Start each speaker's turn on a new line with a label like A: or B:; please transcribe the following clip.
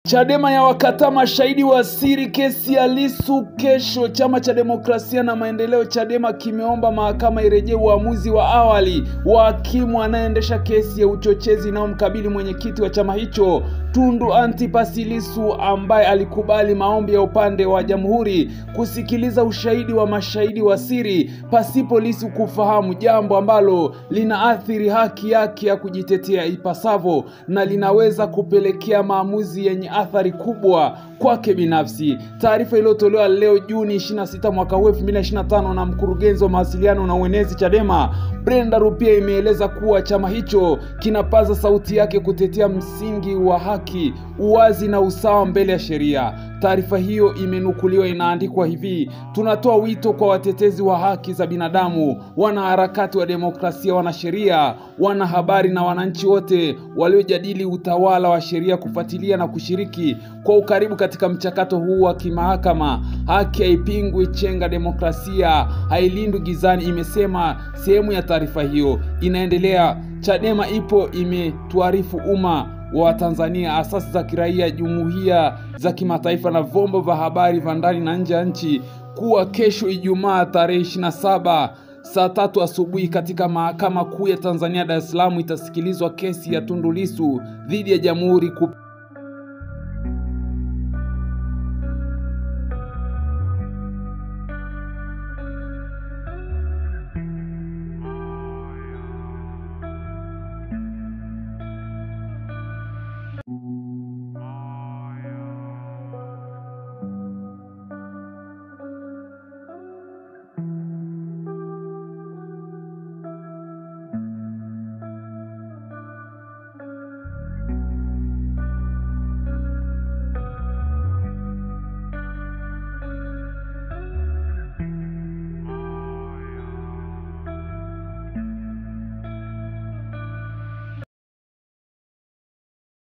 A: Chadema ya wakata mashahidi wa siri kesi ya Lissu kesho. Chama cha Demokrasia na Maendeleo Chadema kimeomba mahakama irejee uamuzi wa awali wa hakimu anayeendesha kesi ya uchochezi na mkabili mwenyekiti wa chama hicho Tundu Antipas Lissu, ambaye alikubali maombi ya upande wa jamhuri kusikiliza ushahidi wa mashahidi wa siri pasipo Lissu kufahamu, jambo ambalo linaathiri haki yake ya kujitetea ipasavyo na linaweza kupelekea maamuzi yenye athari kubwa kwake binafsi. Taarifa iliyotolewa leo Juni 26 mwaka 2025 na mkurugenzi wa mawasiliano na uenezi Chadema Brenda Rupia imeeleza kuwa chama hicho kinapaza sauti yake kutetea msingi wa haki, uwazi na usawa mbele ya sheria. Taarifa hiyo imenukuliwa, inaandikwa hivi: tunatoa wito kwa watetezi wa haki za binadamu, wanaharakati wa demokrasia, wanasheria, wanahabari na wananchi wote waliojadili utawala wa sheria kufuatilia na kushiriki kwa ukaribu katika mchakato huu wa kimahakama. Haki haipingwi, chenga demokrasia hailindwi gizani, imesema sehemu ya taarifa hiyo. Inaendelea, Chadema ipo imetuarifu umma wa Tanzania, asasi za kiraia, jumuiya za kimataifa na vyombo vya habari vya ndani na nje ya nchi kuwa kesho Ijumaa tarehe 27 saa 3 asubuhi katika Mahakama Kuu ya Tanzania Dar es Salaam itasikilizwa kesi ya Tundu Lissu dhidi ya jamhuri